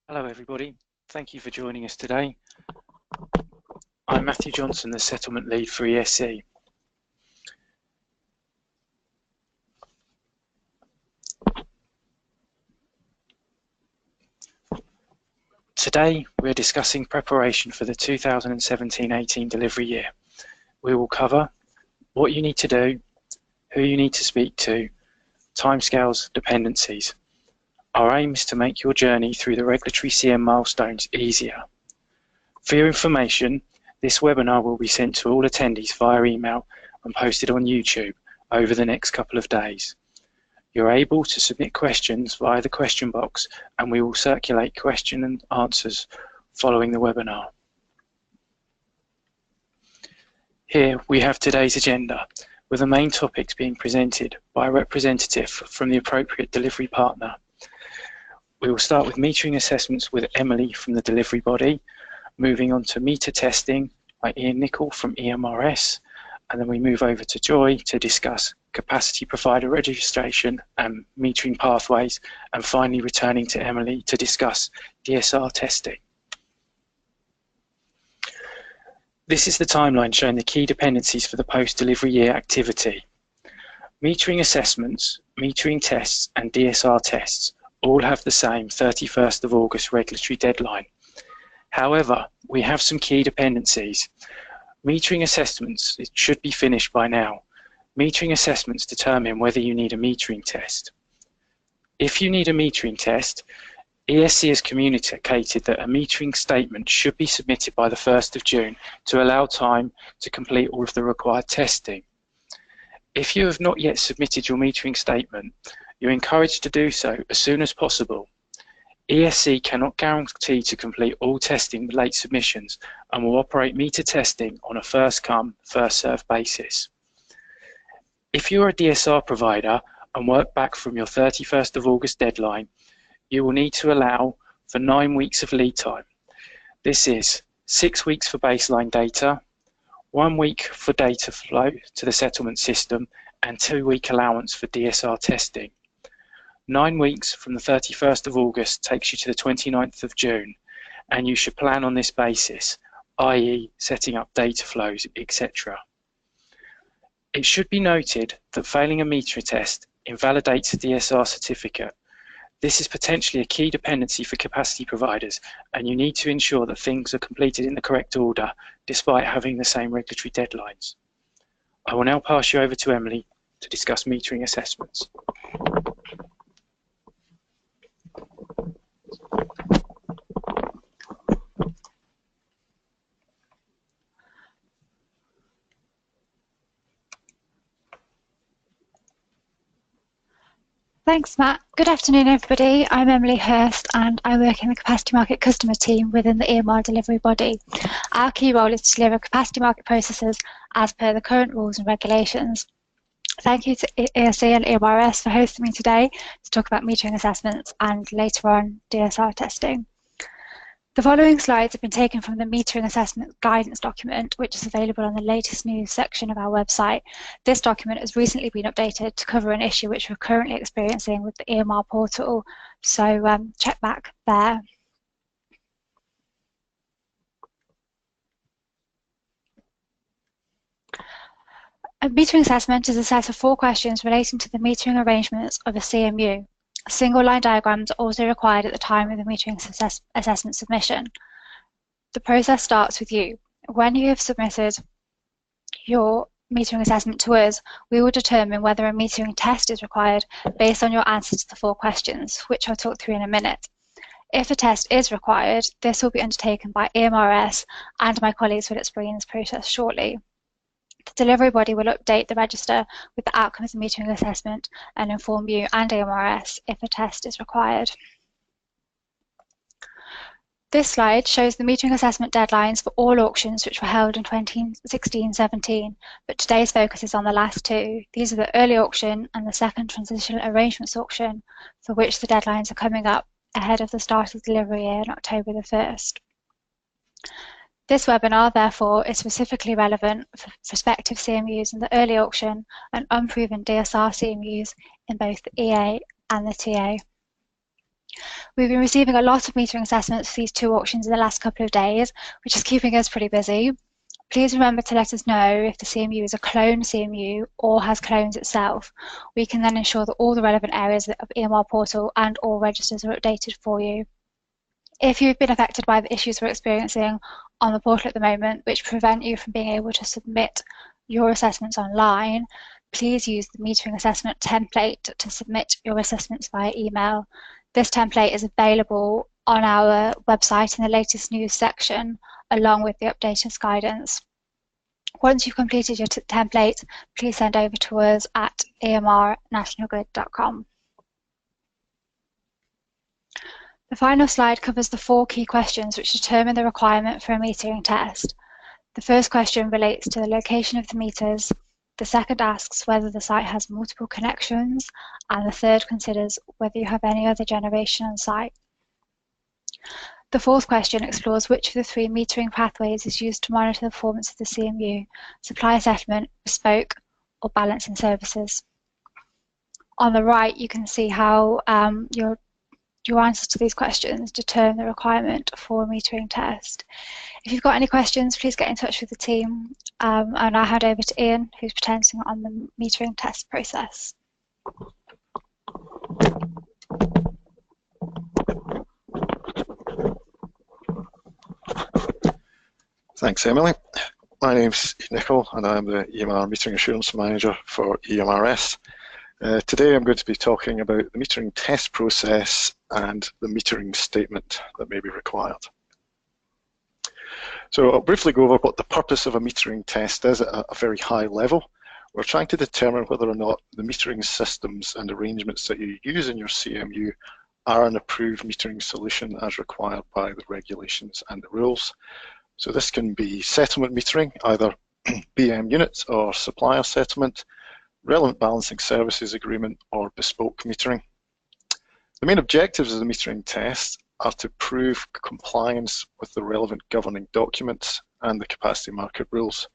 Hello everybody, thank you for joining us today. I'm Matthew Johnson, the Settlement Lead for ESC. Today we're discussing preparation for the 2017-18 delivery year. We will cover what you need to do, who you need to speak to, timescales, dependencies. Our aim is to make your journey through the regulatory CM milestones easier. For your information, this webinar will be sent to all attendees via email and posted on YouTube over the next couple of days. You're able to submit questions via the question box and we will circulate question and answers following the webinar. Here we have today's agenda, with the main topics being presented by a representative from the appropriate delivery partner. We will start with metering assessments with Emily from the delivery body, moving on to meter testing by Ian Nicol from EMRS, and then we move over to Joy to discuss capacity provider registration and metering pathways, and finally returning to Emily to discuss DSR testing. This is the timeline showing the key dependencies for the post-delivery year activity. Metering assessments, metering tests and DSR tests all have the same 31st of August regulatory deadline. However, we have some key dependencies. Metering assessments, it should be finished by now. Metering assessments determine whether you need a metering test. If you need a metering test, ESC has communicated that a metering statement should be submitted by the 1st of June to allow time to complete all of the required testing. If you have not yet submitted your metering statement, you're encouraged to do so as soon as possible. ESC cannot guarantee to complete all testing with late submissions and will operate meter testing on a first-come, first-served basis. If you're a DSR provider and work back from your 31st of August deadline, you will need to allow for 9 weeks of lead time. This is 6 weeks for baseline data, 1 week for data flow to the settlement system, and 2-week allowance for DSR testing. 9 weeks from the 31st of August takes you to the 29th of June, and you should plan on this basis, i.e. setting up data flows, etc. It should be noted that failing a meter test invalidates a DSR certificate. This is potentially a key dependency for capacity providers, and you need to ensure that things are completed in the correct order, despite having the same regulatory deadlines. I will now pass you over to Emily to discuss metering assessments. Thanks, Matt. Good afternoon, everybody. I'm Emily Hurst and I work in the Capacity Market Customer team within the EMR delivery body. Our key role is to deliver capacity market processes as per the current rules and regulations. Thank you to ESC and EMRS for hosting me today to talk about metering assessments and later on DSR testing. The following slides have been taken from the Metering Assessment Guidance document, which is available on the latest news section of our website. This document has recently been updated to cover an issue which we're currently experiencing with the EMR portal, so check back there. A metering assessment is a set of 4 questions relating to the metering arrangements of a CMU. Single line diagrams are also required at the time of the metering assessment submission. The process starts with you. When you have submitted your metering assessment to us, we will determine whether a metering test is required based on your answers to the 4 questions, which I'll talk through in a minute. If a test is required, this will be undertaken by EMRS, and my colleagues will explain this process shortly. The delivery body will update the register with the outcome of the metering assessment and inform you and EMRS if a test is required. This slide shows the metering assessment deadlines for all auctions which were held in 2016-17, but today's focus is on the last 2. These are the early auction and the second transitional arrangements auction, for which the deadlines are coming up ahead of the start of the delivery year on October the 1st. This webinar, therefore, is specifically relevant for prospective CMUs in the early auction and unproven DSR CMUs in both the EA and the TA. We've been receiving a lot of metering assessments for these two auctions in the last couple of days, which is keeping us pretty busy. Please remember to let us know if the CMU is a clone CMU or has clones itself. We can then ensure that all the relevant areas of EMR portal and all registers are updated for you. If you've been affected by the issues we're experiencing on the portal at the moment, which prevent you from being able to submit your assessments online, please use the metering assessment template to submit your assessments via email. This template is available on our website in the latest news section, along with the updated guidance. Once you've completed your template, please send over to us at emrnationalgrid.com. The final slide covers the 4 key questions which determine the requirement for a metering test. The first question relates to the location of the meters, the second asks whether the site has multiple connections, and the third considers whether you have any other generation on site. The fourth question explores which of the 3 metering pathways is used to monitor the performance of the CMU: supply settlement, bespoke, or balancing services. On the right, you can see how your answers to these questions determine the requirement for a metering test. If you've got any questions, please get in touch with the team. I'll now hand over to Ian, who's presenting on the metering test process. Thanks, Emily. My name's Nicol and I'm the EMR Metering Assurance Manager for EMRS. Today I'm going to be talking about the metering test process and the metering statement that may be required. So I'll briefly go over what the purpose of a metering test is at a very high level. We're trying to determine whether or not the metering systems and arrangements that you use in your CMU are an approved metering solution as required by the regulations and the rules. So this can be settlement metering, either BM units or supplier settlement, relevant balancing services agreement, or bespoke metering. The main objectives of the metering test are to prove compliance with the relevant governing documents and the capacity market rules.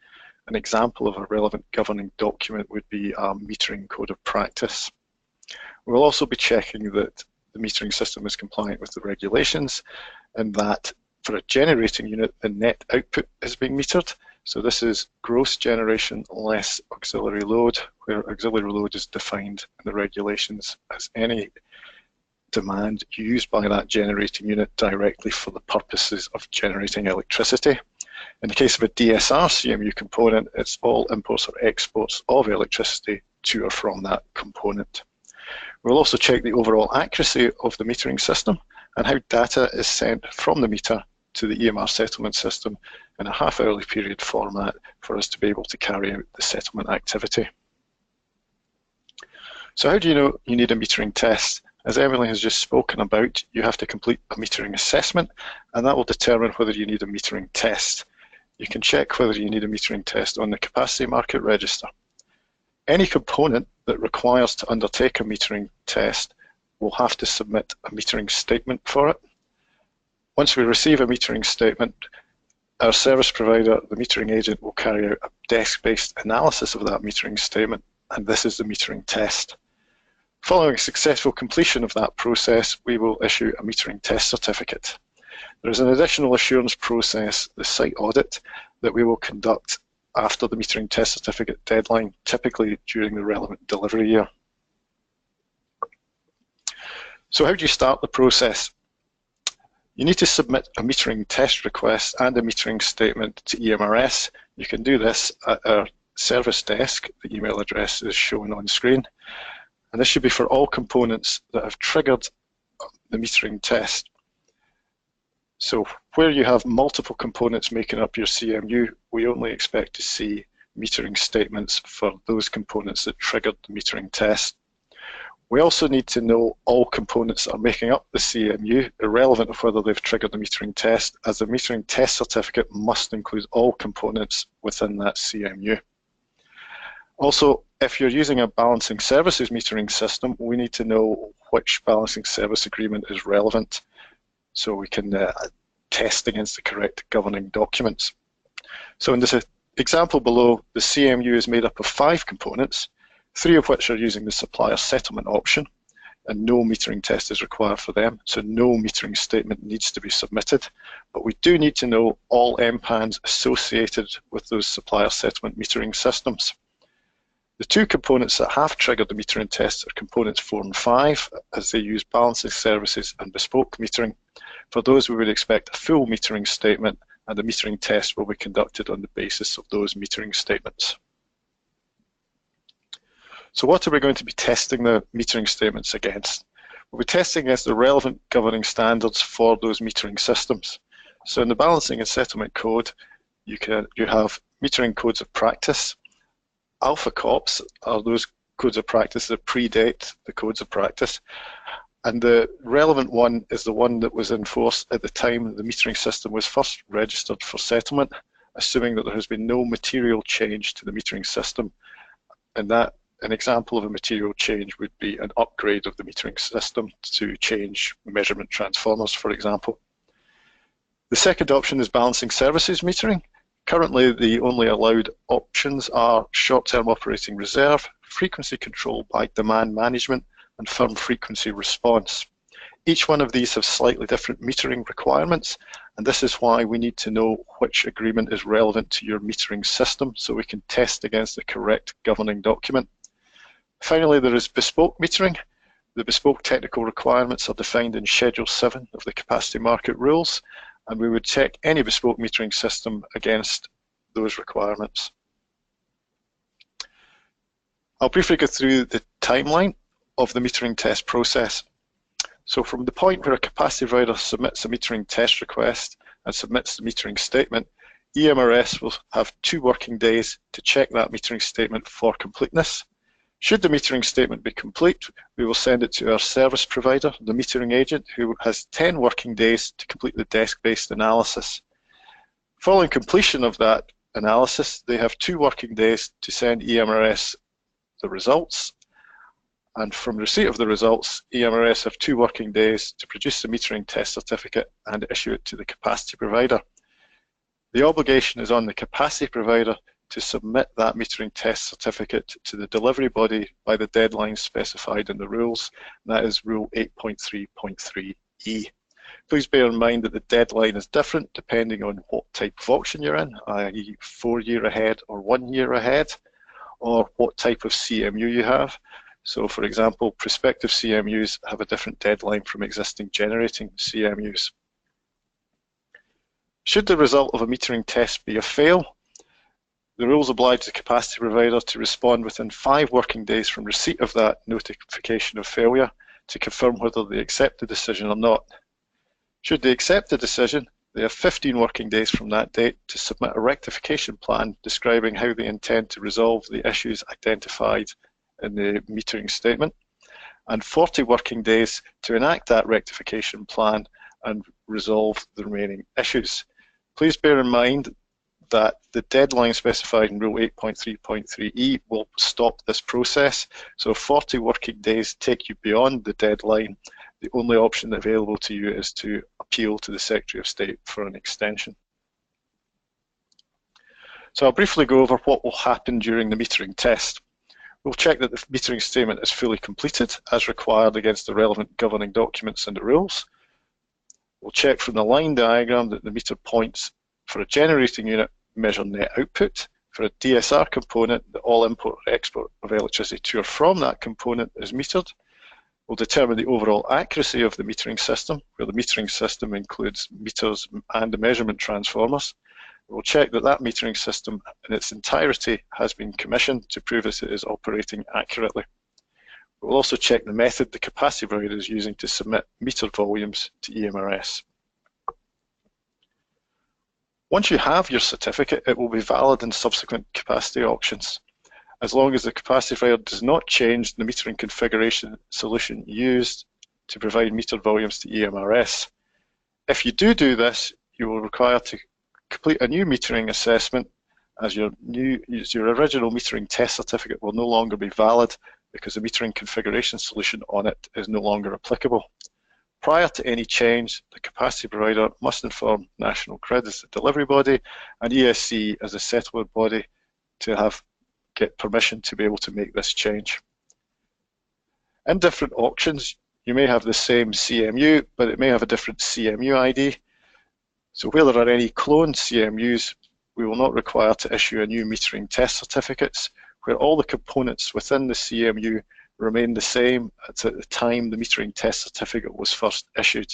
An example of a relevant governing document would be our metering code of practice. We'll also be checking that the metering system is compliant with the regulations and that for a generating unit, the net output is being metered. So this is gross generation less auxiliary load, where auxiliary load is defined in the regulations as any demand used by that generating unit directly for the purposes of generating electricity. In the case of a DSR CMU component, it's all imports or exports of electricity to or from that component. We'll also check the overall accuracy of the metering system and how data is sent from the meter to the EMR settlement system in a half-hourly period format for us to be able to carry out the settlement activity. So how do you know you need a metering test? As Emily has just spoken about, you have to complete a metering assessment, and that will determine whether you need a metering test. You can check whether you need a metering test on the capacity market register. Any component that requires to undertake a metering test will have to submit a metering statement for it. Once we receive a metering statement, our service provider, the metering agent, will carry out a desk-based analysis of that metering statement, and this is the metering test. Following successful completion of that process, we will issue a metering test certificate. There is an additional assurance process, the site audit, that we will conduct after the metering test certificate deadline, typically during the relevant delivery year. So how do you start the process? You need to submit a metering test request and a metering statement to EMRS. You can do this at our service desk. The email address is shown on screen. And this should be for all components that have triggered the metering test. So where you have multiple components making up your CMU, we only expect to see metering statements for those components that triggered the metering test. We also need to know all components that are making up the CMU, irrelevant of whether they've triggered the metering test, as the metering test certificate must include all components within that CMU. Also, if you're using a balancing services metering system, we need to know which balancing service agreement is relevant so we can test against the correct governing documents. So in this example below, the CMU is made up of 5 components, 3 of which are using the supplier settlement option. and no metering test is required for them, so no metering statement needs to be submitted. But we do need to know all MPANs associated with those supplier settlement metering systems. The two components that have triggered the metering test are components 4 and 5, as they use balancing services and bespoke metering. For those, we would expect a full metering statement, and the metering test will be conducted on the basis of those metering statements. So what are we going to be testing the metering statements against? We'll be testing against the relevant governing standards for those metering systems. So in the balancing and settlement code, you have metering codes of practice. Alpha COPs are those codes of practice that predate the codes of practice. And the relevant one is the one that was in force at the time the metering system was first registered for settlement, assuming that there has been no material change to the metering system. And that an example of a material change would be an upgrade of the metering system to change measurement transformers, for example. The second option is balancing services metering. Currently, the only allowed options are short-term operating reserve, frequency control by demand management, and firm frequency response. Each one of these have slightly different metering requirements, and this is why we need to know which agreement is relevant to your metering system so we can test against the correct governing document. Finally, there is bespoke metering. The bespoke technical requirements are defined in Schedule 7 of the Capacity Market Rules, and we would check any bespoke metering system against those requirements. I'll briefly go through the timeline of the metering test process. So from the point where a capacity provider submits a metering test request and submits the metering statement, EMRS will have 2 working days to check that metering statement for completeness. Should the metering statement be complete, we will send it to our service provider, the metering agent, who has 10 working days to complete the desk-based analysis. Following completion of that analysis, they have 2 working days to send EMRS the results. And from receipt of the results, EMRS have 2 working days to produce the metering test certificate and issue it to the capacity provider. The obligation is on the capacity provider to submit that metering test certificate to the delivery body by the deadline specified in the rules. And that is Rule 8.3.3E. Please bear in mind that the deadline is different depending on what type of auction you're in, i.e. 4 year ahead or 1 year ahead, or what type of CMU you have. So for example, prospective CMUs have a different deadline from existing generating CMUs. Should the result of a metering test be a fail, the rules oblige the capacity provider to respond within 5 working days from receipt of that notification of failure to confirm whether they accept the decision or not. Should they accept the decision, they have 15 working days from that date to submit a rectification plan describing how they intend to resolve the issues identified in the metering statement, and 40 working days to enact that rectification plan and resolve the remaining issues. Please bear in mind that the deadline specified in Rule 8.3.3E will stop this process. So 40 working days take you beyond the deadline. The only option available to you is to appeal to the Secretary of State for an extension. So I'll briefly go over what will happen during the metering test. We'll check that the metering statement is fully completed as required against the relevant governing documents and the rules. We'll check from the line diagram that the meter points for a generating unit measure net output. For a DSR component, that all import or export of electricity to or from that component is metered. We'll determine the overall accuracy of the metering system, where the metering system includes meters and the measurement transformers. We'll check that that metering system in its entirety has been commissioned to prove that it is operating accurately. We'll also check the method the capacity provider is using to submit metered volumes to EMRS. Once you have your certificate, it will be valid in subsequent capacity auctions, as long as the capacity provider does not change the metering configuration solution used to provide metered volumes to EMRS. If you do this, you will require to complete a new metering assessment, as your original metering test certificate will no longer be valid because the metering configuration solution on it is no longer applicable. Prior to any change, the capacity provider must inform National Grid as the delivery body and ESC as a settlement body to get permission to be able to make this change. In different auctions, you may have the same CMU, but it may have a different CMU ID. So where there are any cloned CMUs, we will not require to issue a new metering test certificates, where all the components within the CMU remain the same as at the time the metering test certificate was first issued.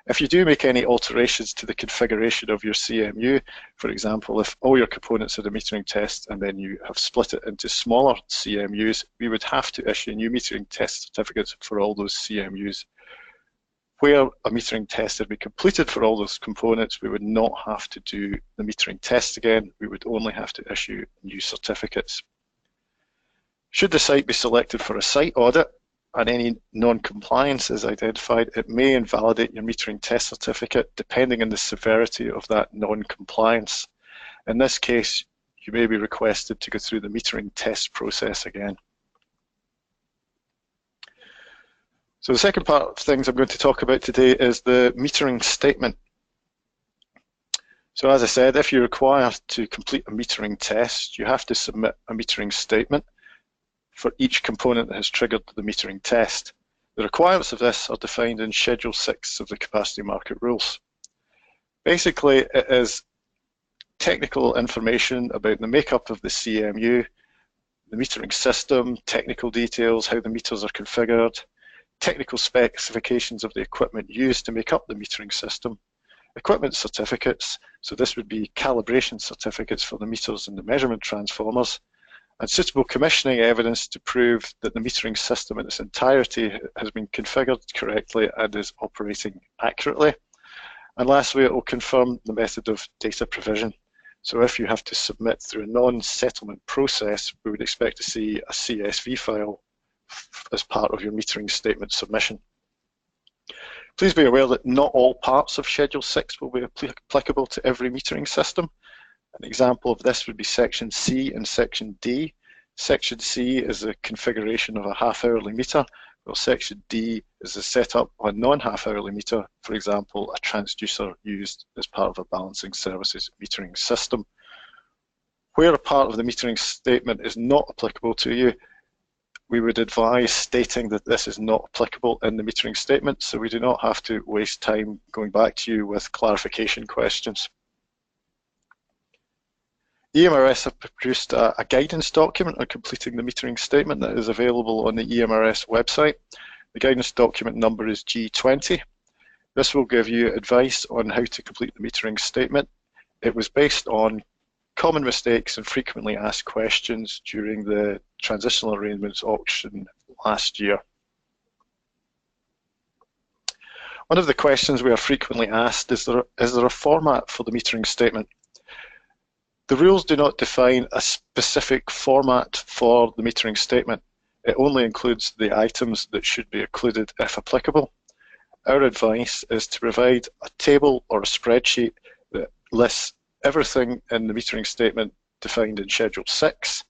If you do make any alterations to the configuration of your CMU, for example, if all your components are the metering test and then you have split it into smaller CMUs, we would have to issue new metering test certificates for all those CMUs. Where a metering test had been completed for all those components, we would not have to do the metering test again. We would only have to issue new certificates. Should the site be selected for a site audit and any non-compliance is identified, it may invalidate your metering test certificate depending on the severity of that non-compliance. In this case, you may be requested to go through the metering test process again. So the second part of things I'm going to talk about today is the metering statement. So as I said, if you're required to complete a metering test, you have to submit a metering statement for each component that has triggered the metering test. The requirements of this are defined in Schedule 6 of the Capacity Market Rules. Basically, it is technical information about the makeup of the CMU, the metering system, technical details, how the meters are configured, technical specifications of the equipment used to make up the metering system, equipment certificates, so this would be calibration certificates for the meters and the measurement transformers, and suitable commissioning evidence to prove that the metering system in its entirety has been configured correctly and is operating accurately. And lastly, it will confirm the method of data provision. So if you have to submit through a non-settlement process, we would expect to see a CSV file as part of your metering statement submission. Please be aware that not all parts of Schedule 6 will be applicable to every metering system. An example of this would be Section C and Section D. Section C is the configuration of a half-hourly meter, while Section D is the setup of a non-half-hourly meter, for example, a transducer used as part of a balancing services metering system. Where a part of the metering statement is not applicable to you, we would advise stating that this is not applicable in the metering statement, so we do not have to waste time going back to you with clarification questions. EMRS have produced a guidance document on completing the metering statement that is available on the EMRS website. The guidance document number is G20. This will give you advice on how to complete the metering statement. It was based on common mistakes and frequently asked questions during the transitional arrangements auction last year. One of the questions we are frequently asked is there a format for the metering statement? The rules do not define a specific format for the metering statement. It only includes the items that should be included if applicable. Our advice is to provide a table or a spreadsheet that lists everything in the metering statement defined in Schedule 6,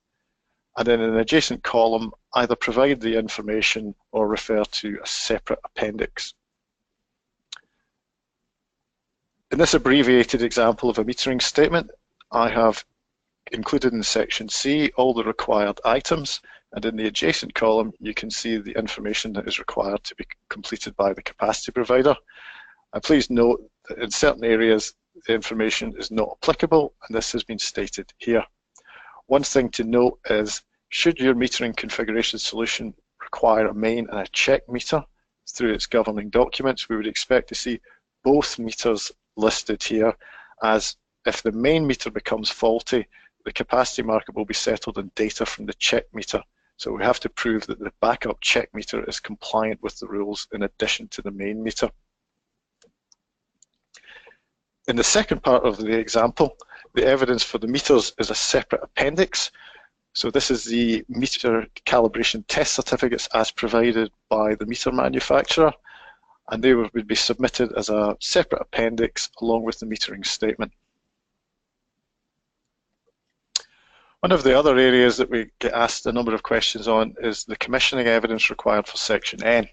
and in an adjacent column either provide the information or refer to a separate appendix. In this abbreviated example of a metering statement, I have included in Section C all the required items, and in the adjacent column you can see the information that is required to be completed by the capacity provider. And please note that in certain areas the information is not applicable, and this has been stated here. One thing to note is, should your metering configuration solution require a main and a check meter through its governing documents, we would expect to see both meters listed here, as if the main meter becomes faulty, the capacity market will be settled on data from the check meter. So we have to prove that the backup check meter is compliant with the rules in addition to the main meter. In the second part of the example, the evidence for the meters is a separate appendix. So this is the meter calibration test certificates as provided by the meter manufacturer, and they would be submitted as a separate appendix along with the metering statement. One of the other areas that we get asked a number of questions on is the commissioning evidence required for Section N.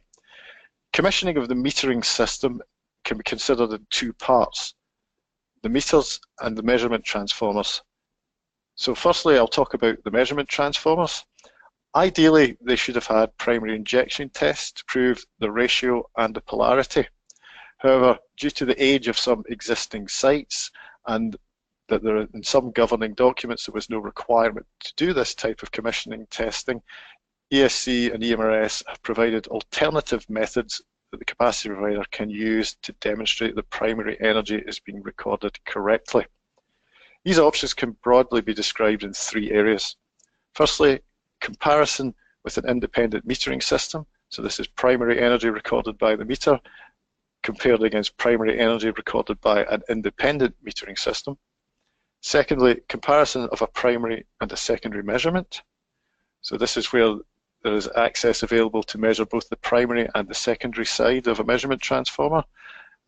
Commissioning of the metering system can be considered in two parts: the meters and the measurement transformers. So firstly, I'll talk about the measurement transformers. Ideally, they should have had primary injection tests to prove the ratio and the polarity. However, due to the age of some existing sites and that there in some governing documents there was no requirement to do this type of commissioning testing, ESC and EMRS have provided alternative methods that the capacity provider can use to demonstrate that primary energy is being recorded correctly. These options can broadly be described in three areas. Firstly, comparison with an independent metering system. So this is primary energy recorded by the meter compared against primary energy recorded by an independent metering system. Secondly, comparison of a primary and a secondary measurement. So this is where there is access available to measure both the primary and the secondary side of a measurement transformer.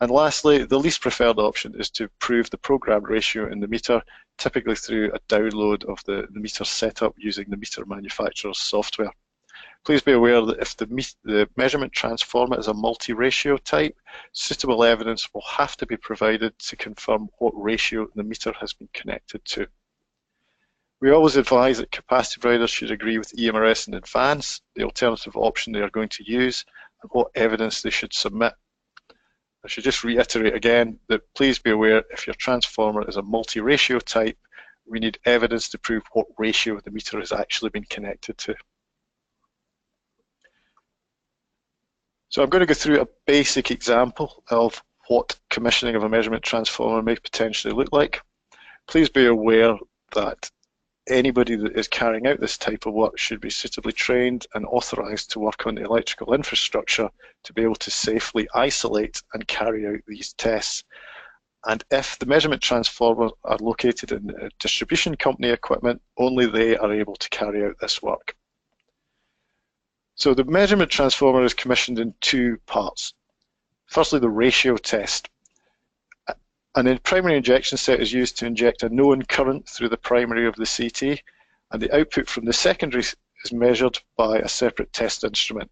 And lastly, the least preferred option is to prove the programmed ratio in the meter, typically through a download of the meter setup using the meter manufacturer's software. Please be aware that if the measurement transformer is a multi-ratio type, suitable evidence will have to be provided to confirm what ratio the meter has been connected to. We always advise that capacity providers should agree with EMRS in advance, the alternative option they are going to use, and what evidence they should submit. I should just reiterate again that please be aware if your transformer is a multi-ratio type, we need evidence to prove what ratio the meter has actually been connected to. So I'm going to go through a basic example of what commissioning of a measurement transformer may potentially look like. Please be aware that anybody that is carrying out this type of work should be suitably trained and authorised to work on the electrical infrastructure to be able to safely isolate and carry out these tests. And if the measurement transformers are located in distribution company equipment, only they are able to carry out this work. So the measurement transformer is commissioned in two parts. Firstly, the ratio test. An primary injection set is used to inject a known current through the primary of the CT, and the output from the secondary is measured by a separate test instrument.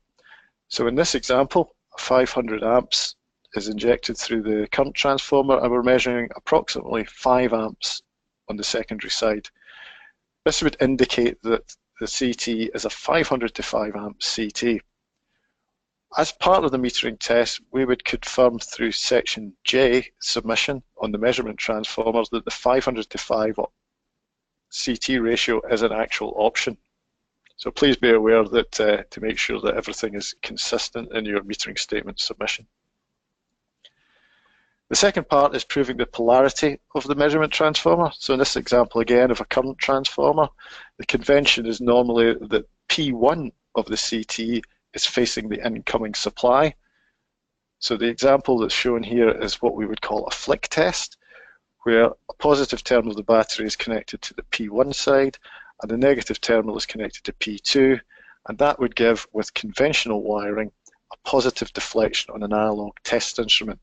So in this example, 500 amps is injected through the current transformer, and we're measuring approximately 5 amps on the secondary side. This would indicate that the CT is a 500 to 5 amp CT. As part of the metering test, we would confirm through section J submission on the measurement transformers that the 500 to 5 CT ratio is an actual option. So please be aware that to make sure that everything is consistent in your metering statement submission. The second part is proving the polarity of the measurement transformer. So in this example again of a current transformer, the convention is normally that P1 of the CT is facing the incoming supply. So the example that's shown here is what we would call a flick test, where a positive terminal of the battery is connected to the P1 side and the negative terminal is connected to P2, and that would give, with conventional wiring, a positive deflection on an analog test instrument.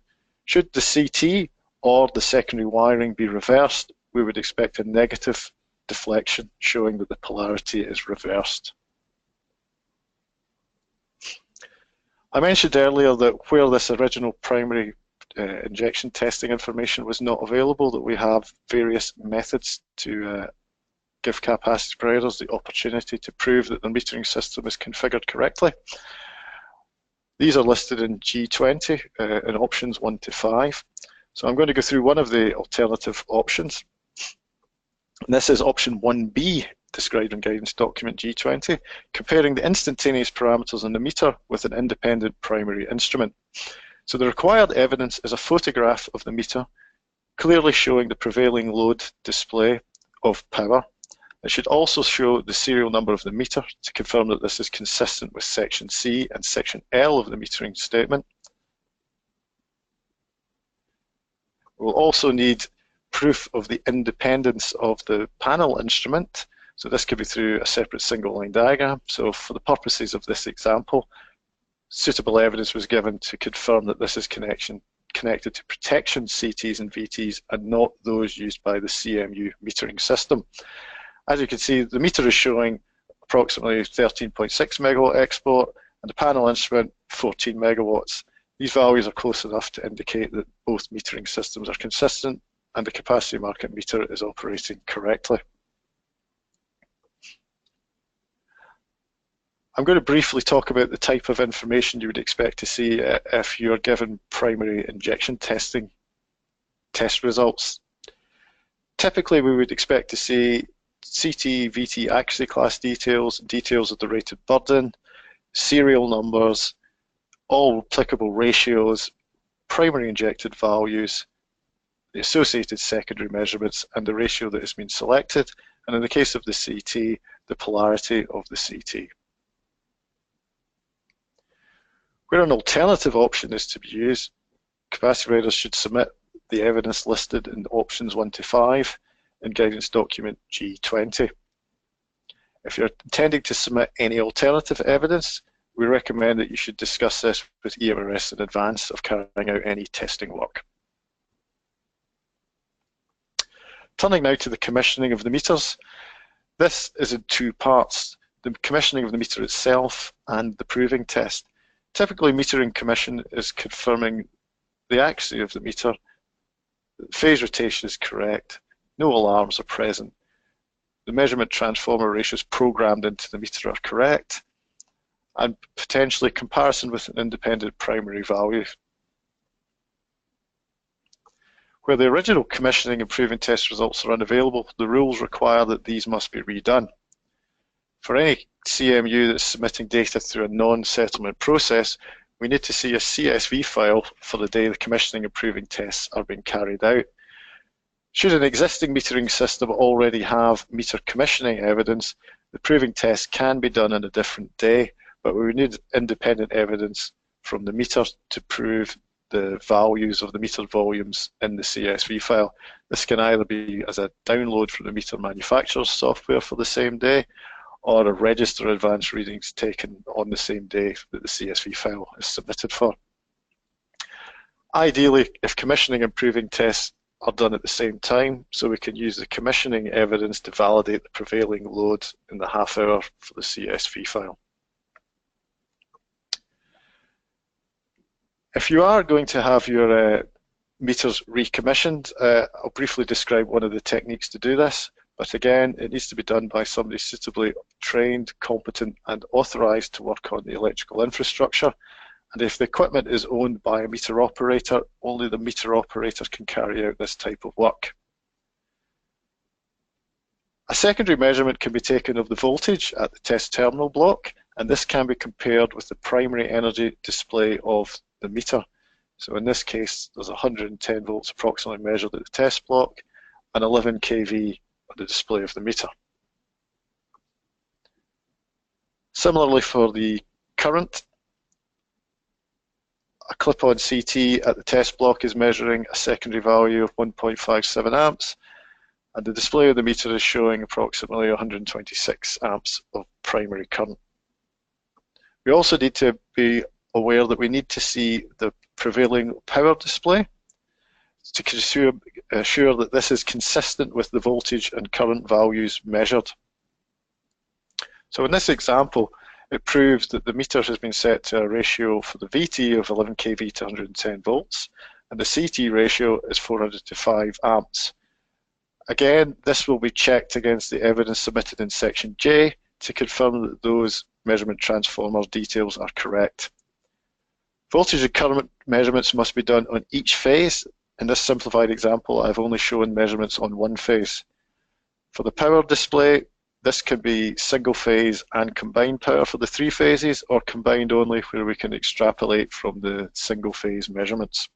Should the CT or the secondary wiring be reversed, we would expect a negative deflection showing that the polarity is reversed. I mentioned earlier that where this original primary injection testing information was not available, that we have various methods to give capacity providers the opportunity to prove that the metering system is configured correctly. These are listed in G20 in options 1 to 5. So I'm going to go through one of the alternative options. And this is option 1B, described in guidance document G20, comparing the instantaneous parameters on the meter with an independent primary instrument. So the required evidence is a photograph of the meter, clearly showing the prevailing load display of power. It should also show the serial number of the meter to confirm that this is consistent with section C and section L of the metering statement. We'll also need proof of the independence of the panel instrument. So this could be through a separate single line diagram. So for the purposes of this example, suitable evidence was given to confirm that this is connected to protection CTs and VTs and not those used by the CMU metering system. As you can see, the meter is showing approximately 13.6 megawatt export and the panel instrument 14 megawatts. These values are close enough to indicate that both metering systems are consistent and the capacity market meter is operating correctly. I'm going to briefly talk about the type of information you would expect to see if you're given primary injection testing test results. Typically, we would expect to see CT, VT accuracy class details, details of the rated burden, serial numbers, all applicable ratios, primary injected values, the associated secondary measurements, and the ratio that has been selected, and in the case of the CT, the polarity of the CT. Where an alternative option is to be used, capacity providers should submit the evidence listed in options 1 to 5 in guidance document G20. If you're intending to submit any alternative evidence, we recommend that you should discuss this with EMRS in advance of carrying out any testing work. Turning now to the commissioning of the meters. This is in two parts, the commissioning of the meter itself and the proving test. Typically, metering commission is confirming the accuracy of the meter, phase rotation is correct, no alarms are present, the measurement transformer ratios programmed into the meter are correct, and potentially comparison with an independent primary value. Where the original commissioning and proving test results are unavailable, the rules require that these must be redone. For any CMU that's submitting data through a non-settlement process, we need to see a CSV file for the day the commissioning and proving tests are being carried out. Should an existing metering system already have meter commissioning evidence, the proving test can be done on a different day, but we need independent evidence from the meter to prove the values of the meter volumes in the CSV file. This can either be as a download from the meter manufacturer's software for the same day, or a register advance readings taken on the same day that the CSV file is submitted for. Ideally, if commissioning and proving tests are done at the same time, so we can use the commissioning evidence to validate the prevailing load in the half hour for the CSV file. If you are going to have your meters recommissioned, I'll briefly describe one of the techniques to do this. But again, it needs to be done by somebody suitably trained, competent, and authorised to work on the electrical infrastructure. And if the equipment is owned by a meter operator, only the meter operator can carry out this type of work. A secondary measurement can be taken of the voltage at the test terminal block, and this can be compared with the primary energy display of the meter. So in this case, there's 110 volts approximately measured at the test block and 11 kV on the display of the meter. Similarly for the current, a clip-on CT at the test block is measuring a secondary value of 1.57 amps, and the display of the meter is showing approximately 126 amps of primary current. We also need to be aware that we need to see the prevailing power display to assure that this is consistent with the voltage and current values measured. So in this example, it proves that the meter has been set to a ratio for the VT of 11 kV to 110 volts, and the CT ratio is 400 to 5 amps. Again, this will be checked against the evidence submitted in section J to confirm that those measurement transformer details are correct. Voltage and current measurements must be done on each phase. In this simplified example, I've only shown measurements on one phase. For the power display, this can be single phase and combined power for the 3 phases, or combined only where we can extrapolate from the single phase measurements.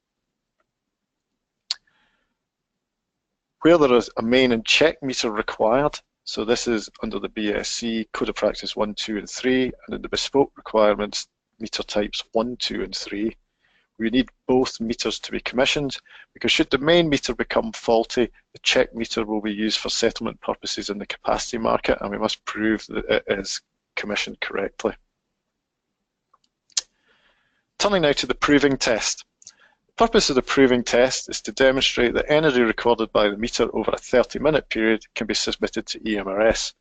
Where there is a main and check meter required, so this is under the BSc Code of Practice 1, 2 and 3, and in the bespoke requirements meter types 1, 2 and 3, we need both meters to be commissioned, because should the main meter become faulty, the check meter will be used for settlement purposes in the capacity market, and we must prove that it is commissioned correctly. Turning now to the proving test. The purpose of the proving test is to demonstrate that energy recorded by the meter over a 30-minute period can be submitted to EMRS.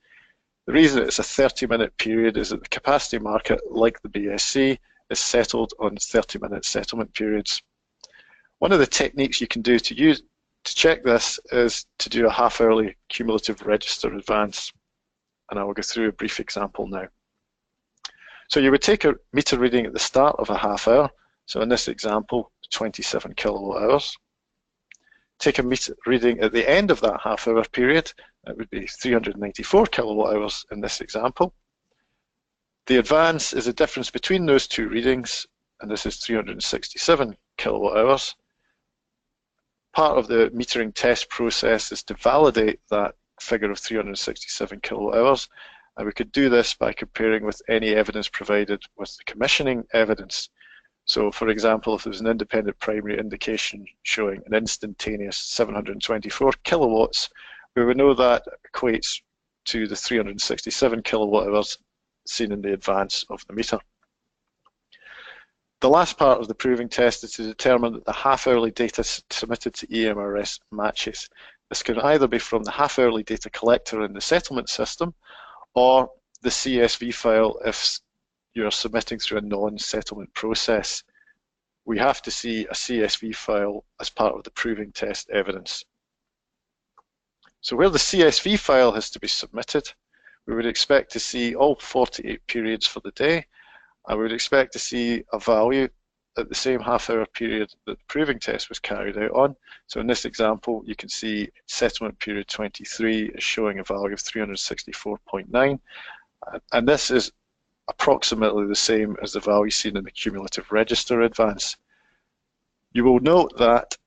The reason it's a 30-minute period is that the capacity market, like the BSc, is settled on 30-minute settlement periods. One of the techniques you can do to check this is to do a half-hourly cumulative register advance, and I will go through a brief example now. So you would take a meter reading at the start of a half hour, so in this example, 27 kilowatt hours. Take a meter reading at the end of that half hour period, that would be 394 kilowatt hours in this example. The advance is the difference between those two readings, and this is 367 kilowatt hours. Part of the metering test process is to validate that figure of 367 kilowatt hours, and we could do this by comparing with any evidence provided with the commissioning evidence. So, for example, if there's an independent primary indication showing an instantaneous 724 kilowatts, we would know that equates to the 367 kilowatt hours seen in the advance of the meter. The last part of the proving test is to determine that the half-hourly data submitted to EMRS matches. This can either be from the half-hourly data collector in the settlement system or the CSV file if you're submitting through a non-settlement process. We have to see a CSV file as part of the proving test evidence. So where the CSV file has to be submitted, we would expect to see all 48 periods for the day, and we would expect to see a value at the same half-hour period that the proving test was carried out on. So in this example, you can see settlement period 23 is showing a value of 364.9, and this is approximately the same as the value seen in the cumulative register advance. You will note that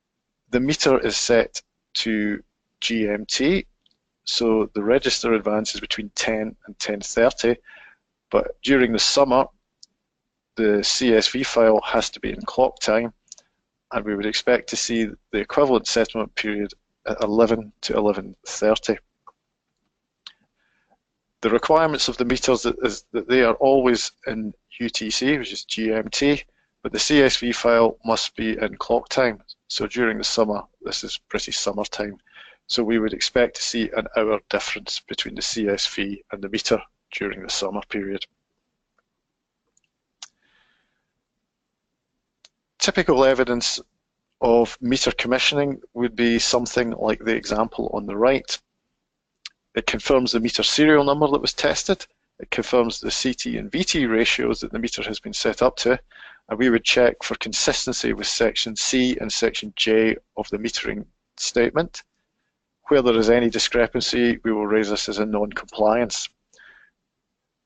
the meter is set to GMT, so the register advance is between 10 and 10:30, but during the summer, the CSV file has to be in clock time, and we would expect to see the equivalent settlement period at 11 to 11:30. The requirements of the meters is that they are always in UTC, which is GMT, but the CSV file must be in clock time. So during the summer, this is British summer time. So we would expect to see an hour difference between the CSV and the meter during the summer period. Typical evidence of meter commissioning would be something like the example on the right. It confirms the meter serial number that was tested. It confirms the CT and VT ratios that the meter has been set up to, and we would check for consistency with section C and section J of the metering statement. Where there is any discrepancy, we will raise this as a non-compliance.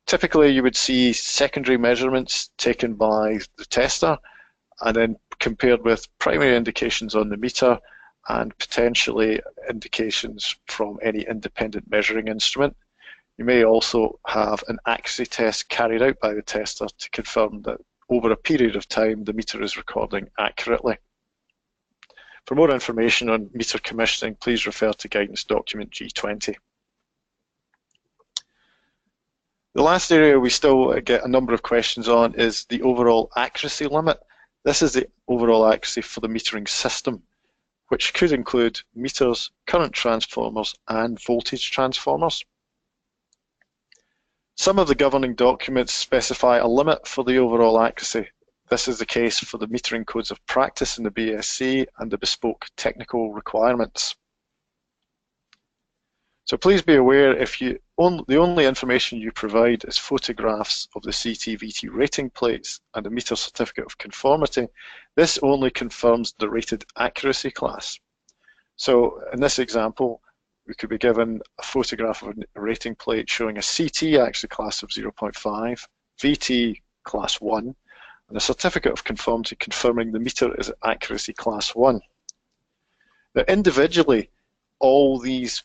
Typically, you would see secondary measurements taken by the tester and then compared with primary indications on the meter and potentially indications from any independent measuring instrument. You may also have an accuracy test carried out by the tester to confirm that over a period of time the meter is recording accurately. For more information on meter commissioning, please refer to guidance document G20. The last area we still get a number of questions on is the overall accuracy limit. This is the overall accuracy for the metering system, which could include meters, current transformers, and voltage transformers. Some of the governing documents specify a limit for the overall accuracy. This is the case for the metering codes of practice in the BSc and the bespoke technical requirements. So please be aware if the only information you provide is photographs of the CT-VT rating plates and a meter certificate of conformity, this only confirms the rated accuracy class. So in this example, we could be given a photograph of a rating plate showing a CT accuracy class of 0.5, VT class 1, and a certificate of conformity confirming the meter is accuracy class 1. Now individually, all these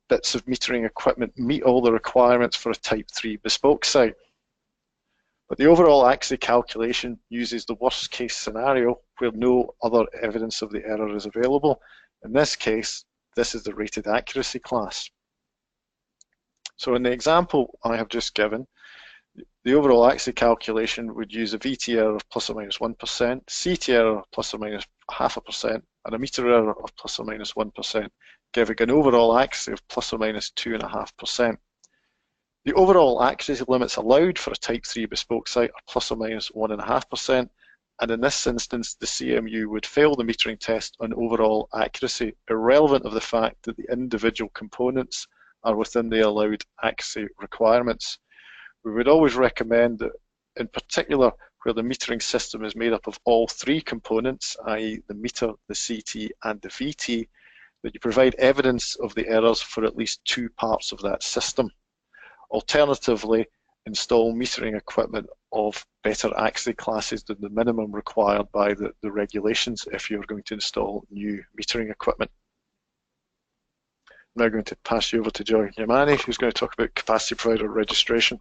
bits of metering equipment meet all the requirements for a type 3 bespoke site. But the overall accuracy calculation uses the worst case scenario where no other evidence of the error is available. In this case, this is the rated accuracy class. So in the example I have just given, the overall accuracy calculation would use a VT error of plus or minus 1%, CT error of plus or minus 0.5%, and a meter error of plus or minus 1%, giving an overall accuracy of plus or minus 2.5%. The overall accuracy limits allowed for a type 3 bespoke site are plus or minus 1.5%, and in this instance the CMU would fail the metering test on overall accuracy, irrelevant of the fact that the individual components are within the allowed accuracy requirements. We would always recommend that, in particular, where the metering system is made up of all three components, i.e. the meter, the CT and the VT, that you provide evidence of the errors for at least two parts of that system. Alternatively, install metering equipment of better accuracy classes than the minimum required by the regulations if you're going to install new metering equipment. I'm now going to pass you over to Joy Yamani, who's going to talk about capacity provider registration.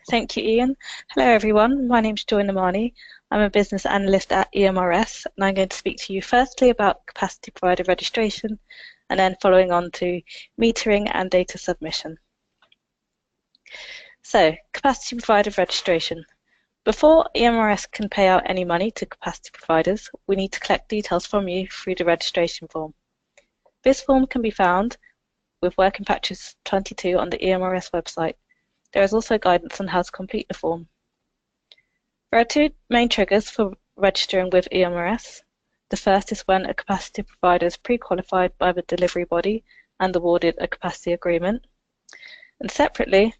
Thank you, Ian. Hello, everyone. My name is Joy Yamani. I'm a business analyst at EMRS, and I'm going to speak to you firstly about capacity provider registration, and then following on to metering and data submission. So, capacity provider registration. Before EMRS can pay out any money to capacity providers, we need to collect details from you through the registration form. This form can be found with Working Practice 22 on the EMRS website. There is also guidance on how to complete the form. There are two main triggers for registering with EMRS. The first is when a capacity provider is pre-qualified by the delivery body and awarded a capacity agreement. And separately,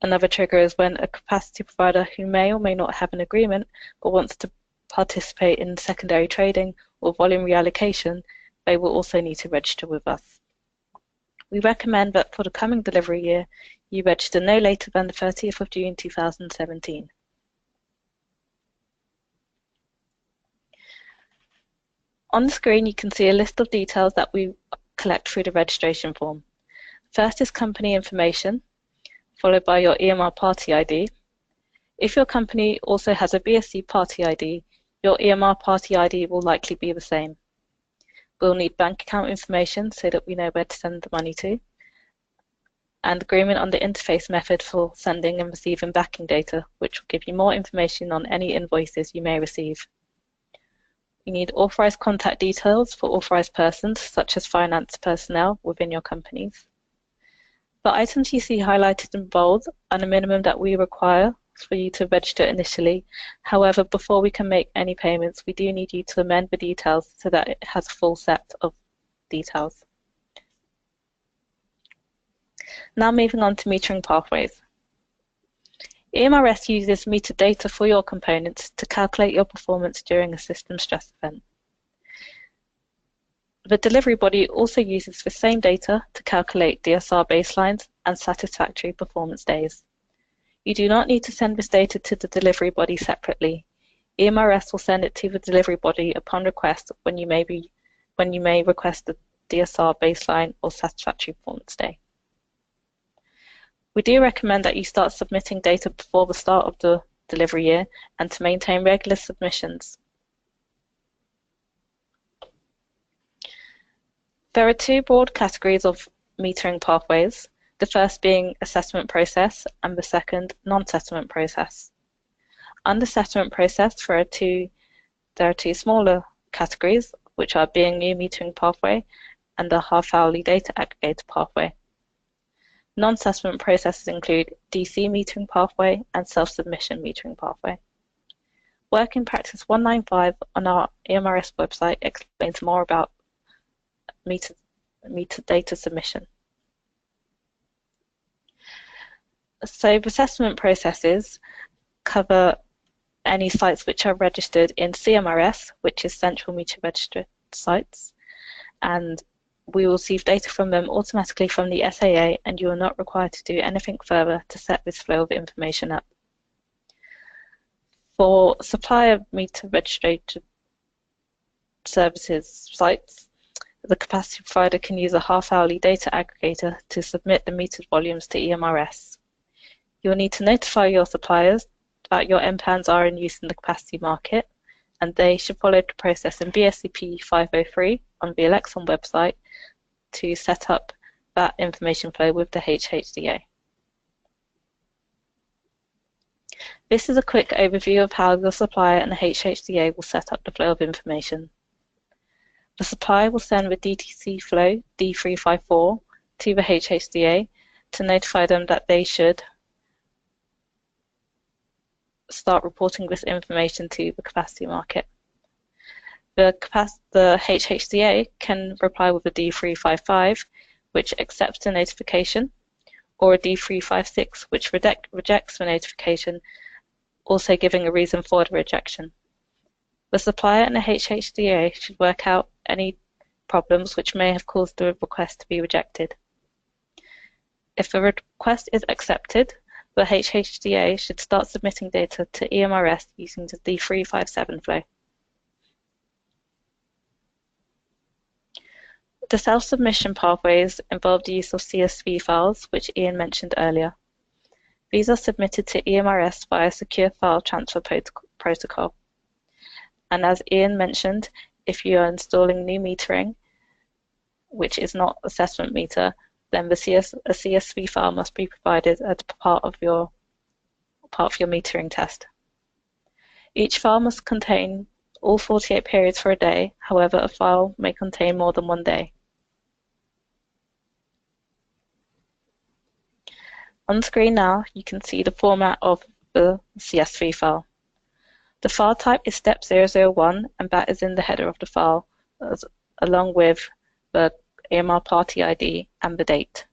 another trigger is when a capacity provider who may or may not have an agreement but wants to participate in secondary trading or volume reallocation, they will also need to register with us. We recommend that for the coming delivery year, you register no later than the 30th of June 2017. On the screen, you can see a list of details that we collect through the registration form. First is company information, followed by your EMR party ID. If your company also has a BSc party ID, your EMR party ID will likely be the same. We'll need bank account information so that we know where to send the money to, and agreement on the interface method for sending and receiving backing data, which will give you more information on any invoices you may receive. You need authorized contact details for authorized persons, such as finance personnel within your companies. The items you see highlighted in bold are the minimum that we require for you to register initially. However, before we can make any payments, we do need you to amend the details so that it has a full set of details. Now moving on to metering pathways. EMRS uses meter data for your components to calculate your performance during a system stress event. The delivery body also uses the same data to calculate DSR baselines and satisfactory performance days. You do not need to send this data to the delivery body separately. EMRS will send it to the delivery body upon request when you may request the DSR baseline or satisfactory performance day. We do recommend that you start submitting data before the start of the delivery year and to maintain regular submissions. There are two broad categories of metering pathways, the first being a settlement process and the second non-settlement process. Under settlement process, there are two smaller categories, which are being new metering pathway and the half-hourly data aggregator pathway. Non-settlement processes include DC metering pathway and self-submission metering pathway. Working Practice 195 on our EMRS website explains more about meter data submission. So the settlement processes cover any sites which are registered in CMRS, which is Central Meter Registered Sites, and we will receive data from them automatically from the SAA, and you are not required to do anything further to set this flow of information up. For supplier meter registered services sites, the capacity provider can use a half-hourly data aggregator to submit the metered volumes to EMRS. You'll need to notify your suppliers that your MPANs are in use in the capacity market, and they should follow the process in BSCP 503 on the Elexon website to set up that information flow with the HHDA. This is a quick overview of how your supplier and the HHDA will set up the flow of information. The supplier will send the DTC flow D354 to the HHDA to notify them that they should start reporting this information to the capacity market. The HHDA can reply with a D355, which accepts the notification, or a D356, which rejects the notification, also giving a reason for the rejection. The supplier and the HHDA should work out any problems which may have caused the request to be rejected. If the request is accepted, the HHDA should start submitting data to EMRS using the D357 flow. The self-submission pathways involve the use of CSV files, which Ian mentioned earlier. These are submitted to EMRS via secure file transfer protocol. And as Ian mentioned, if you are installing new metering, which is not assessment meter, then a CSV file must be provided as part of your metering test. Each file must contain all 48 periods for a day. However, a file may contain more than one day. On screen now, you can see the format of the CSV file. The file type is step 001, and that is in the header of the file, along with the EMR party ID and the date.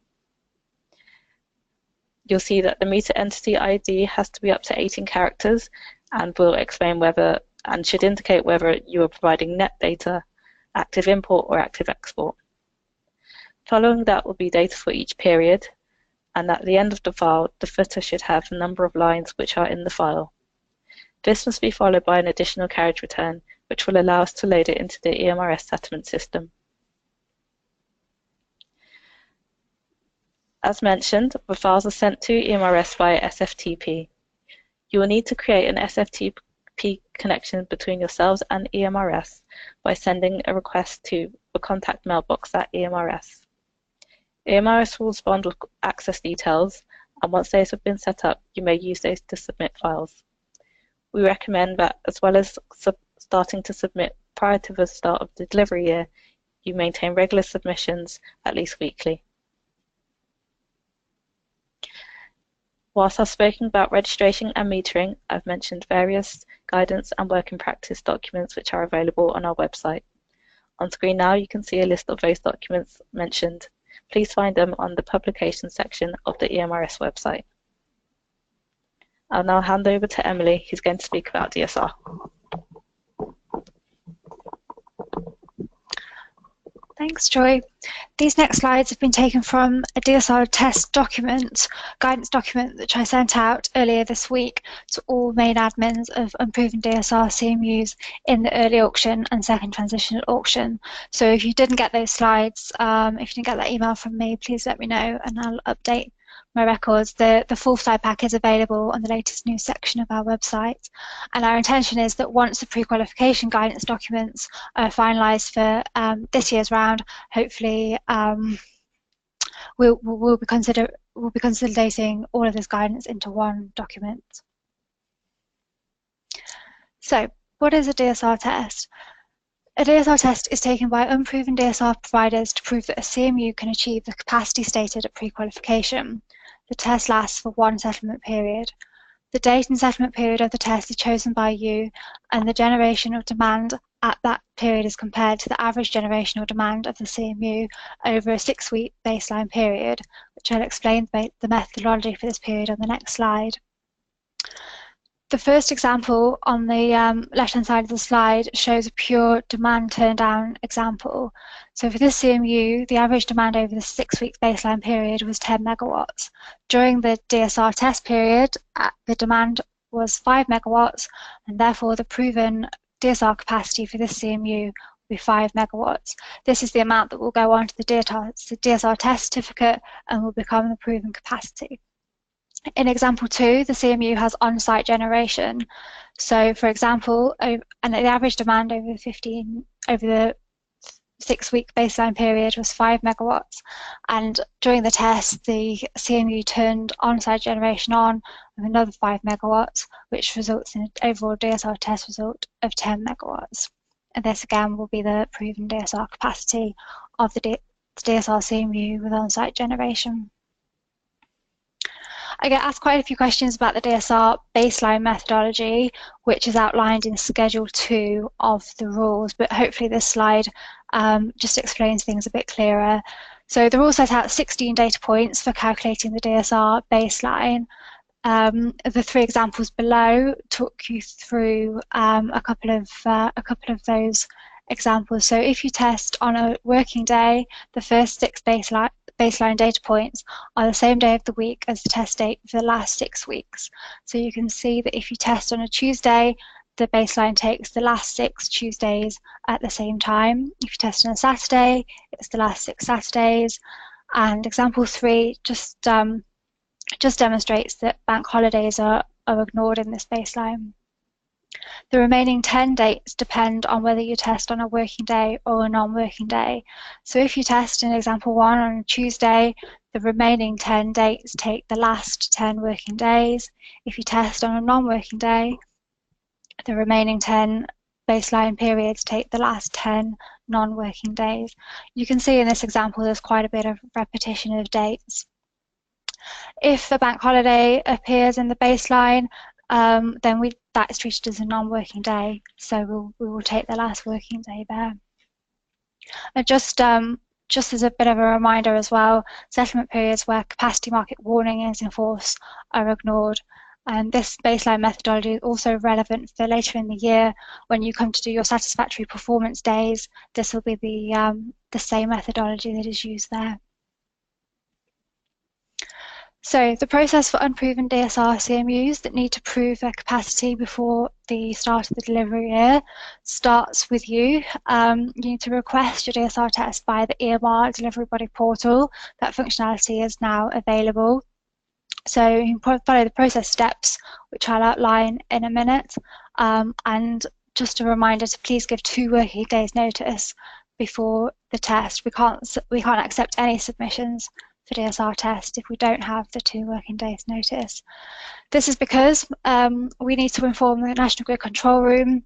You'll see that the meter entity ID has to be up to 18 characters and will explain whether and should indicate whether you are providing net data, active import, or active export. Following that will be data for each period, and at the end of the file, the footer should have the number of lines which are in the file. This must be followed by an additional carriage return, which will allow us to load it into the EMRS settlement system. As mentioned, the files are sent to EMRS via SFTP. You will need to create an SFTP connection between yourselves and EMRS by sending a request to the contact mailbox at EMRS. EMRS will respond with access details, and once those have been set up, you may use those to submit files. We recommend that, as well as starting to submit prior to the start of the delivery year, you maintain regular submissions at least weekly. Whilst I've spoken about registration and metering, I've mentioned various guidance and working practice documents which are available on our website. On screen now, you can see a list of those documents mentioned. Please find them on the publications section of the EMRS website. I'll now hand over to Emily, who's going to speak about DSR. Thanks, Joy. These next slides have been taken from a DSR test document, guidance document, which I sent out earlier this week to all main admins of unproven DSR CMUs in the early auction and second transitional auction. So if you didn't get those slides, if you didn't get that email from me, please let me know and I'll update my records. The full slide pack is available on the latest news section of our website, and our intention is that once the pre-qualification guidance documents are finalised for this year's round, hopefully we'll be consolidating all of this guidance into one document. So, what is a DSR test? A DSR test is taken by unproven DSR providers to prove that a CMU can achieve the capacity stated at pre-qualification. The test lasts for one settlement period. The date and settlement period of the test is chosen by you, and the generation of demand at that period is compared to the average generational demand of the CMU over a 6-week baseline period, which I'll explain the methodology for this period on the next slide. The first example on the left-hand side of the slide shows a pure demand turn-down example. So for this CMU, the average demand over the 6-week baseline period was 10 megawatts. During the DSR test period, the demand was 5 megawatts, and therefore the proven DSR capacity for this CMU will be 5 megawatts. This is the amount that will go on to the DSR test certificate and will become the proven capacity. In example 2, the CMU has on-site generation. So, for example, the average demand over the 6-week baseline period was 5 megawatts, and during the test, the CMU turned on-site generation on with another 5 megawatts, which results in an overall DSR test result of 10 megawatts. And this again will be the proven DSR capacity of the DSR CMU with on-site generation. I get asked quite a few questions about the DSR baseline methodology, which is outlined in Schedule 2 of the rules, but hopefully this slide just explains things a bit clearer. So the rules set out 16 data points for calculating the DSR baseline. The 3 examples below talk you through a couple of those examples. So if you test on a working day, the first 6 baseline data points are the same day of the week as the test date for the last 6 weeks. So you can see that if you test on a Tuesday, the baseline takes the last 6 Tuesdays at the same time. If you test on a Saturday, it's the last 6 Saturdays. And example 3 just demonstrates that bank holidays are ignored in this baseline. The remaining 10 dates depend on whether you test on a working day or a non-working day. So if you test in example 1 on a Tuesday, the remaining 10 dates take the last 10 working days. If you test on a non-working day, the remaining 10 baseline periods take the last 10 non-working days. You can see in this example there's quite a bit of repetition of dates. If the bank holiday appears in the baseline, then that is treated as a non-working day, so we will take the last working day there. And just as a bit of a reminder as well, settlement periods where capacity market warning is in force are ignored. And this baseline methodology is also relevant for later in the year when you come to do your satisfactory performance days. This will be the same methodology that is used there. So the process for unproven DSR CMUs that need to prove their capacity before the start of the delivery year starts with you. You need to request your DSR test via the EMR delivery body portal. That functionality is now available. So you can follow the process steps, which I'll outline in a minute. And just a reminder to please give 2 working days notice before the test. We can't accept any submissions for DSR test if we don't have the 2 working days notice. This is because we need to inform the National Grid Control Room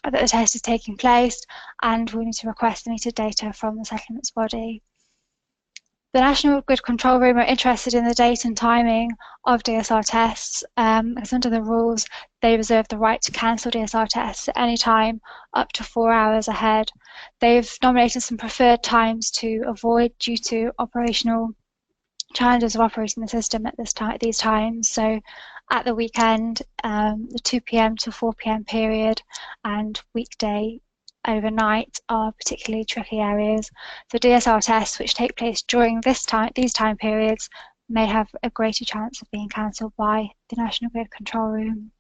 that the test is taking place, and we need to request the metered data from the settlements body. The National Grid Control Room are interested in the date and timing of DSR tests, because under the rules they reserve the right to cancel DSR tests at any time up to 4 hours ahead. They've nominated some preferred times to avoid due to operational challenges of operating the system at these times. So at the weekend, the 2 p.m. to 4 p.m. period and weekday overnight are particularly tricky areas. The DSR tests which take place during these time periods may have a greater chance of being cancelled by the National Grid Control Room.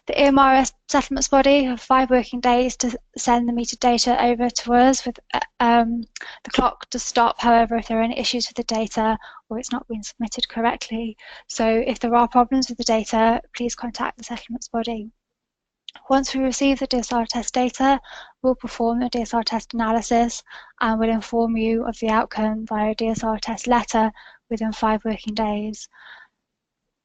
The EMRS settlements body have 5 working days to send the metered data over to us, with the clock to stop, however, if there are any issues with the data or it's not being submitted correctly. So if there are problems with the data, please contact the settlements body. Once we receive the DSR test data, we'll perform the DSR test analysis and we'll inform you of the outcome via a DSR test letter within 5 working days.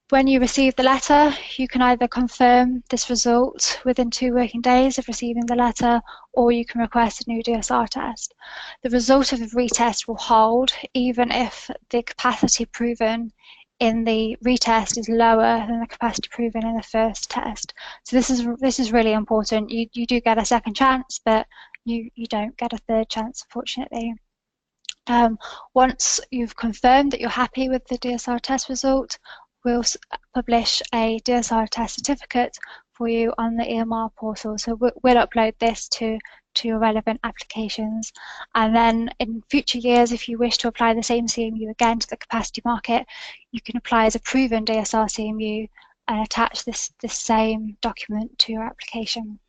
When you receive the letter, you can either confirm this result within 2 working days of receiving the letter, or you can request a new DSR test. The result of the retest will hold even if the capacity proven in the retest is lower than the capacity proven in the first test. So this is really important. You do get a second chance, but you don't get a third chance, unfortunately. Once you've confirmed that you're happy with the DSR test result, we'll publish a DSR test certificate for you on the EMR portal. So we'll upload this to your relevant applications. And then in future years, if you wish to apply the same CMU again to the capacity market, you can apply as a proven DSR CMU and attach this same document to your application.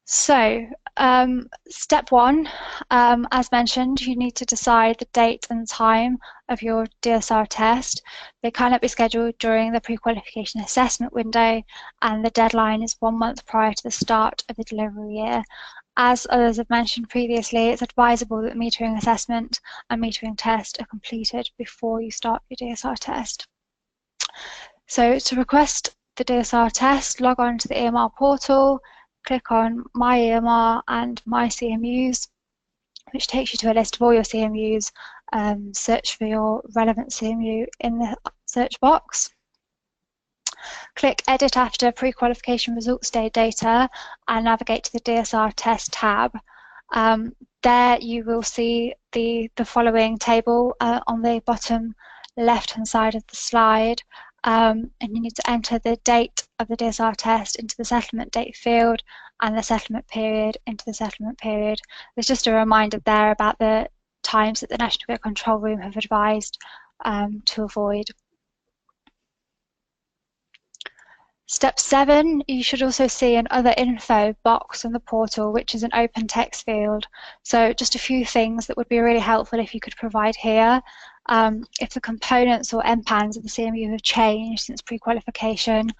So step 1, as mentioned, you need to decide the date and time of your DSR test. They cannot be scheduled during the pre-qualification assessment window, and the deadline is 1 month prior to the start of the delivery year. As others have mentioned previously, it's advisable that the metering assessment and metering test are completed before you start your DSR test. So to request the DSR test, log on to the EMR portal, click on My EMR and My CMUs, which takes you to a list of all your CMUs search for your relevant CMU in the search box. Click Edit after Pre-Qualification Results Day Data and navigate to the DSR Test tab. There you will see the following table on the bottom left-hand side of the slide, and you need to enter the date of the DSR test into the settlement date field and the settlement period into the settlement period. There's just a reminder there about the times that the National Grid Control Room have advised to avoid. Step 7, you should also see an Other Info box on the portal, which is an open text field. So just a few things that would be really helpful if you could provide here. If the components or MPANs of the CMU have changed since pre-qualification,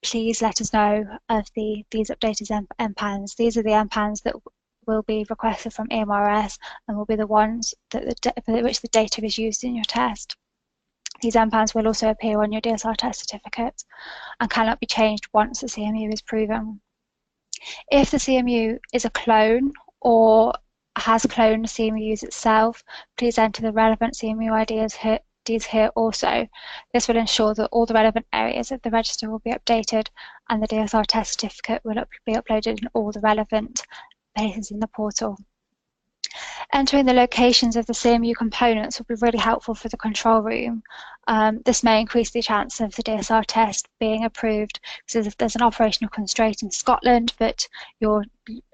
please let us know of these updated MPANs. These are the MPANs that will be requested from EMRS and will be the ones for which the data is used in your test. These MPANs will also appear on your DSR test certificate and cannot be changed once the CMU is proven. If the CMU is a clone or has cloned CMUs itself, please enter the relevant CMU IDs here also. This will ensure that all the relevant areas of the register will be updated and the DSR test certificate will be uploaded in all the relevant places in the portal. Entering the locations of the CMU components will be really helpful for the control room. This may increase the chance of the DSR test being approved, because if there's an operational constraint in Scotland, but your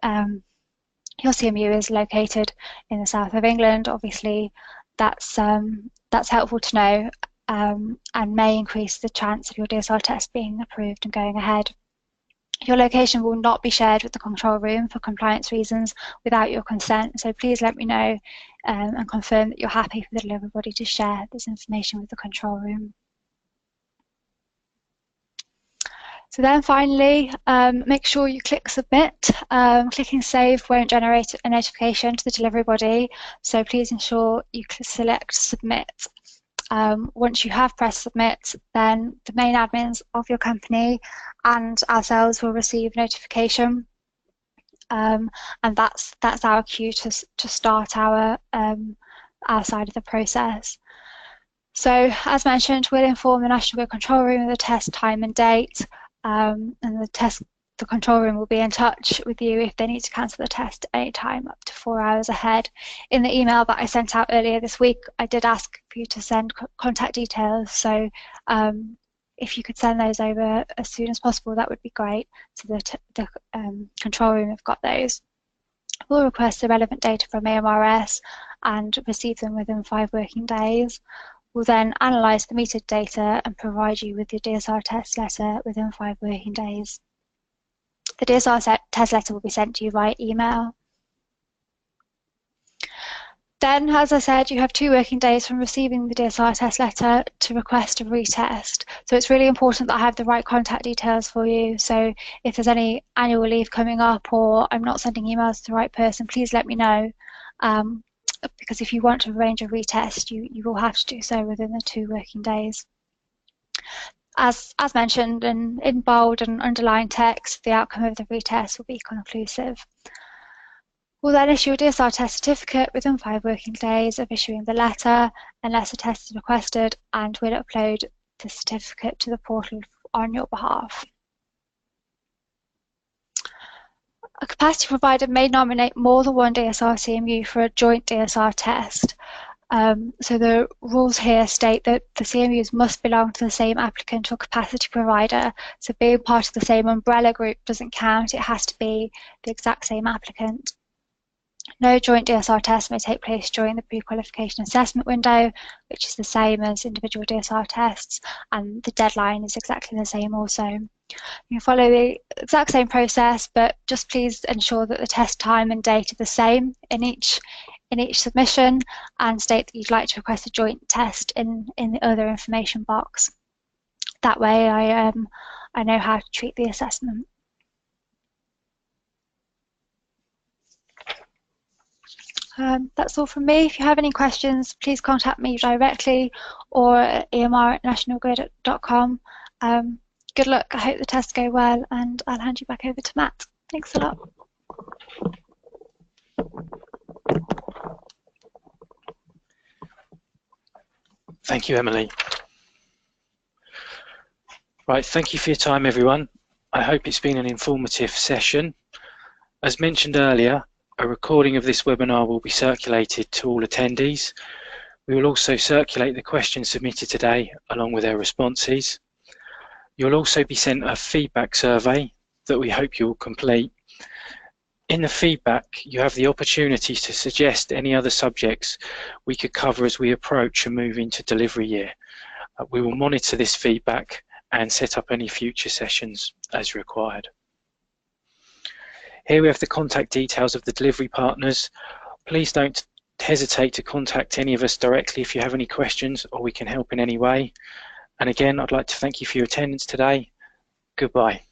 CMU is located in the south of England, obviously that's helpful to know and may increase the chance of your DSR test being approved and going ahead. Your location will not be shared with the control room for compliance reasons without your consent, so please let me know and confirm that you're happy for the delivery body to share this information with the control room. So then finally, make sure you click Submit. Clicking Save won't generate a notification to the delivery body, so please ensure you select Submit. Once you have pressed Submit, then the main admins of your company and ourselves will receive notification, and that's our cue to start our side of the process. So as mentioned, we'll inform the National Grid Control Room of the test time and date, and the control room will be in touch with you if they need to cancel the test at any time up to 4 hours ahead. In the email that I sent out earlier this week, I did ask for you to send contact details, so if you could send those over as soon as possible, that would be great, so that the control room have got those. We'll request the relevant data from EMRS and receive them within 5 working days. We'll then analyse the metered data and provide you with your DSR test letter within 5 working days. The DSR test letter will be sent to you via email. Then, as I said, you have 2 working days from receiving the DSR test letter to request a retest. So it's really important that I have the right contact details for you. So if there's any annual leave coming up or I'm not sending emails to the right person, please let me know. Because if you want to arrange a retest, you will have to do so within the 2 working days. As mentioned, in bold and underlined text, the outcome of the retest will be conclusive. We'll then issue a DSR test certificate within 5 working days of issuing the letter, unless a test is requested, and we'll upload the certificate to the portal on your behalf. A capacity provider may nominate more than one DSR CMU for a joint DSR test. So the rules here state that the CMUs must belong to the same applicant or capacity provider. So being part of the same umbrella group doesn't count. It has to be the exact same applicant. No joint DSR test may take place during the pre-qualification assessment window, which is the same as individual DSR tests, and the deadline is exactly the same also. You can follow the exact same process, but just please ensure that the test time and date are the same in each submission, and state that you'd like to request a joint test in the other information box. That way I know how to treat the assessment. That's all from me. If you have any questions, please contact me directly or at emr@nationalgrid.com. Good luck. I hope the tests go well, and I'll hand you back over to Matt. Thanks a lot. Thank you, Emily. Right, thank you for your time, everyone. I hope it's been an informative session. As mentioned earlier, a recording of this webinar will be circulated to all attendees. We will also circulate the questions submitted today along with their responses. You'll also be sent a feedback survey that we hope you will complete. In the feedback, you have the opportunity to suggest any other subjects we could cover as we approach and move into delivery year. We will monitor this feedback and set up any future sessions as required. Here we have the contact details of the delivery partners. Please don't hesitate to contact any of us directly if you have any questions or we can help in any way. And again, I'd like to thank you for your attendance today. Goodbye.